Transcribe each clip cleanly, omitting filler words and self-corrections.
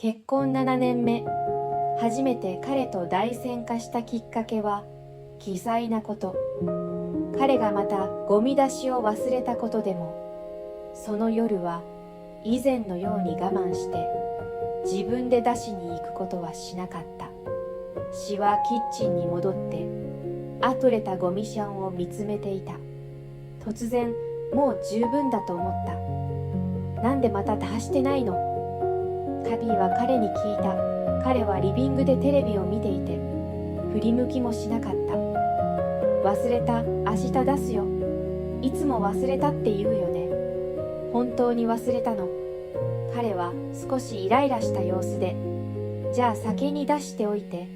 結婚7年目、初めて彼と大喧嘩したきっかけは、奇細なこと。彼がまたゴミ出しを忘れたことでも、その夜は以前のように我慢して、自分で出しに行くことはしなかった。詩はキッチンに戻って、あふれたゴミシャンを見つめていた。突然、もう十分だと思った。なんでまた出してないの？カビは彼に聞いた。彼はリビングでテレビを見ていて、振り向きもしなかった。忘れた、明日出すよ。いつも忘れたって言うよね。本当に忘れたの？彼は少しイライラした様子で、じゃあ先に出しておいて、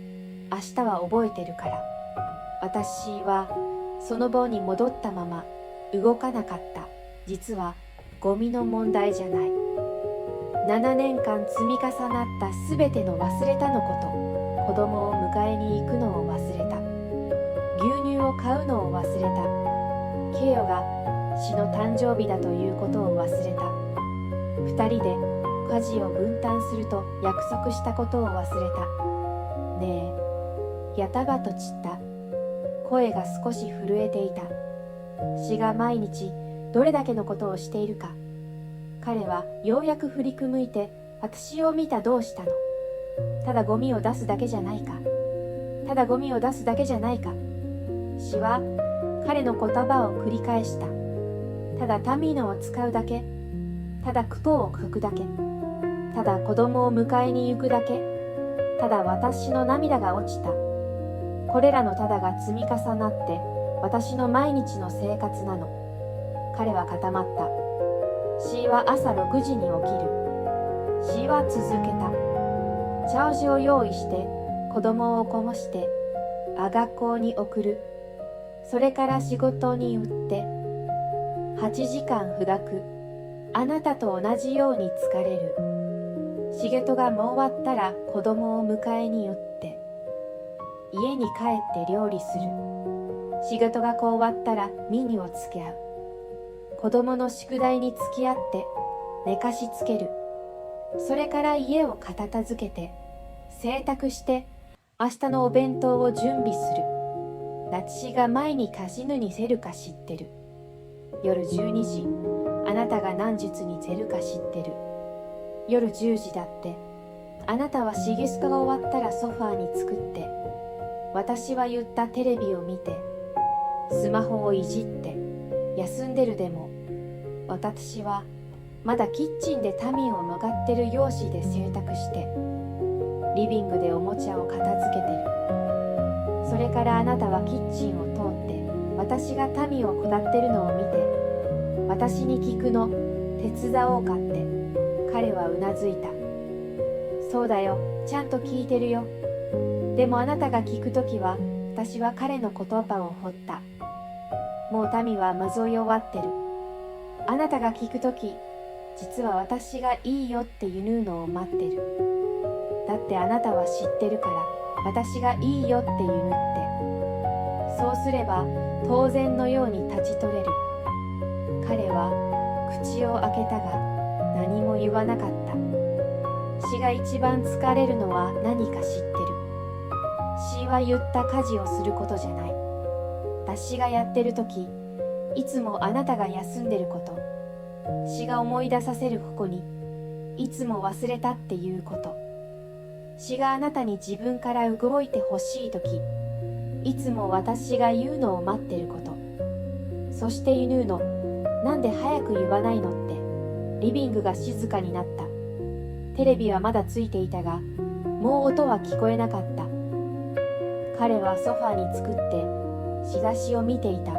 明日は覚えてるから。私はその場に戻ったまま動かなかった。実はゴミの問題じゃない。7年間積み重なったすべての忘れたのこと。子供を迎えに行くのを忘れた。牛乳を買うのを忘れた。ケヨが死の誕生日だということを忘れた。2人で家事を分担すると約束したことを忘れた。ねえ、やたばと散った。声が少し震えていた。詩が毎日どれだけのことをしているか。彼はようやく振り向いて私を見た。どうしたの？ただゴミを出すだけじゃないか。ただゴミを出すだけじゃないか。詩は彼の言葉を繰り返した。ただタミノを使うだけ。ただ苦闘を書くだけ。ただ子供を迎えに行くだけ。ただ私の涙が落ちた。これらのただが積み重なって私の毎日の生活なの。彼は固まった。シーは朝6時に起きる。シーは続けた。チャージを用意して子供を起こして学校に送る。それから仕事に行って8時間不学。あなたと同じように疲れる。仕事がもう終わったら子供を迎えに行って家に帰って料理する。仕事がこう終わったらミニをつけ合う。子供の宿題に付き合って寝かしつける。それから家を片付けて洗濯して明日のお弁当を準備する。私が前にカジヌにせるか知ってる。夜12時、あなたが何術にせるか知ってる。夜10時だって、あなたはシギスカが終わったらソファーに作って、私は言ったテレビを見て、スマホをいじって、休んでるでも、私はまだキッチンでタミンを向かってる用紙で洗濯して、リビングでおもちゃを片付けてる。それからあなたはキッチンを通って、私がタミンを下ってるのを見て、私に聞くの、手伝おうかって、彼はうなずいた。そうだよ、ちゃんと聞いてるよ。でもあなたが聞くときは、私は彼の言葉を掘った。もう民は数え終わってる。あなたが聞くとき、実は私がいいよって言うのを待ってる。だってあなたは知ってるから、私がいいよって言うって。そうすれば、当然のように立ち取れる。彼は口を開けたが、何も言わなかった。詩が一番疲れるのは何か知ってる。詩は言った家事をすることじゃない。私がやってるとき、いつもあなたが休んでること。詩が思い出させるここに、いつも忘れたっていうこと。詩があなたに自分から動いてほしいとき、いつも私が言うのを待ってること。そして言うの、なんで早く言わないのって。リビングが静かになった。テレビはまだついていたが、もう音は聞こえなかった。彼はソファーに作って仕出しを見ていた。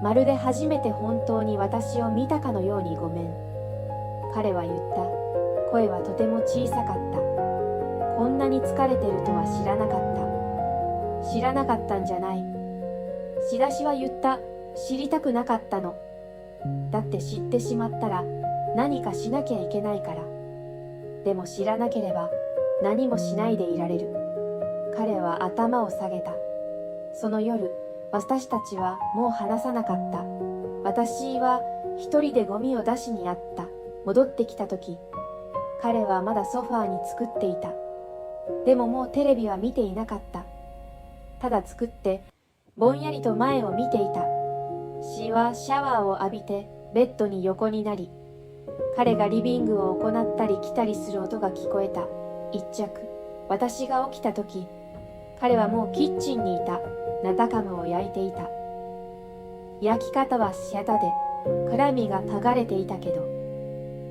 まるで初めて本当に私を見たかのようにごめん。彼は言った。声はとても小さかった。こんなに疲れてるとは知らなかった。知らなかったんじゃない。仕出しは言った。知りたくなかったの。だって知ってしまったら何かしなきゃいけないから。でも知らなければ何もしないでいられる。彼は頭を下げた。その夜、私たちはもう話さなかった。私は一人でゴミを出しにあった。戻ってきたとき、彼はまだソファーに作っていた。でももうテレビは見ていなかった。ただ作ってぼんやりと前を見ていた。詩はシャワーを浴びてベッドに横になり、彼がリビングを行ったり来たりする音が聞こえた。一着、私が起きた時、彼はもうキッチンにいた。ナタカムを焼いていた。焼き方はシャタで辛みがたがれていたけど、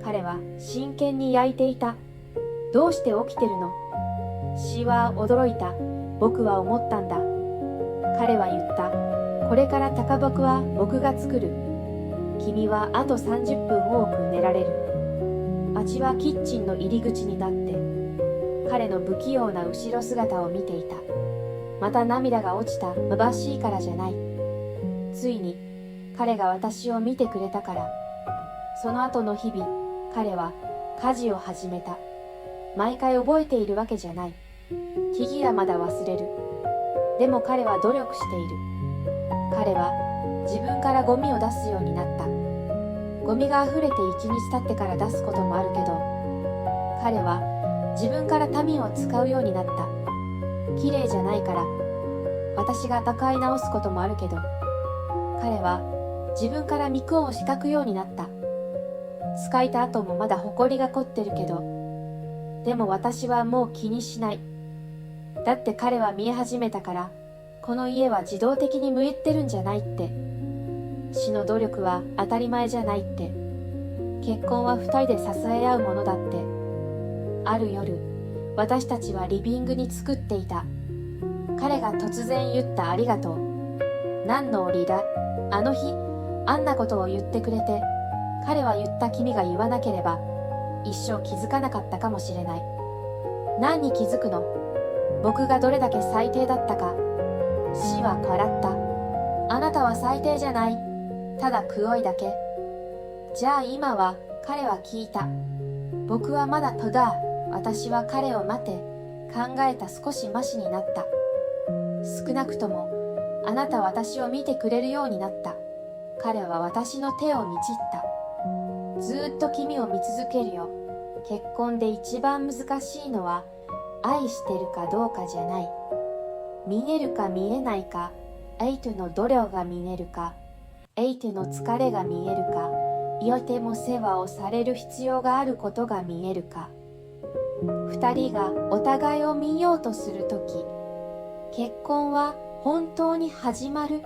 彼は真剣に焼いていた。どうして起きてるの？詩は驚いた。僕は思ったんだ。彼は言った。これから高木は僕が作る。君はあと30分多く寝られる。私はキッチンの入り口に立って彼の不器用な後ろ姿を見ていた。また涙が落ちた。虚しいからじゃない。ついに彼が私を見てくれたから。その後の日々、彼は家事を始めた。毎回覚えているわけじゃない。木々はまだ忘れる。でも彼は努力している。彼は自分からゴミを出すようになった。ゴミがあふれて1日経ってから出すこともあるけど、彼は自分から民を使うようになった。綺麗じゃないから私が高い直すこともあるけど、彼は自分から肉を四角ようになった。使いた後もまだほこりが凝ってるけど、でも私はもう気にしない。だって彼は見え始めたから、この家は自動的に向いてるんじゃないって。死の努力は当たり前じゃないって。結婚は二人で支え合うものだって。ある夜、私たちはリビングに作っていた。彼が突然言ったありがとう。何の折だ？あの日、あんなことを言ってくれて、彼は言った君が言わなければ、一生気づかなかったかもしれない。何に気づくの？僕がどれだけ最低だったか。死は笑った。あなたは最低じゃない。ただ黒いだけ。じゃあ今は、彼は聞いた。僕はまだただ、私は彼を待て、考えた。少しマシになった。少なくとも、あなたは私を見てくれるようになった。彼は私の手をみちった。ずーっと君を見続けるよ。結婚で一番難しいのは、愛してるかどうかじゃない。見えるか見えないか、相手の度量が見えるか、相手の疲れが見えるか、いても世話をされる必要があることが見えるか。二人がお互いを見ようとするとき、結婚は本当に始まる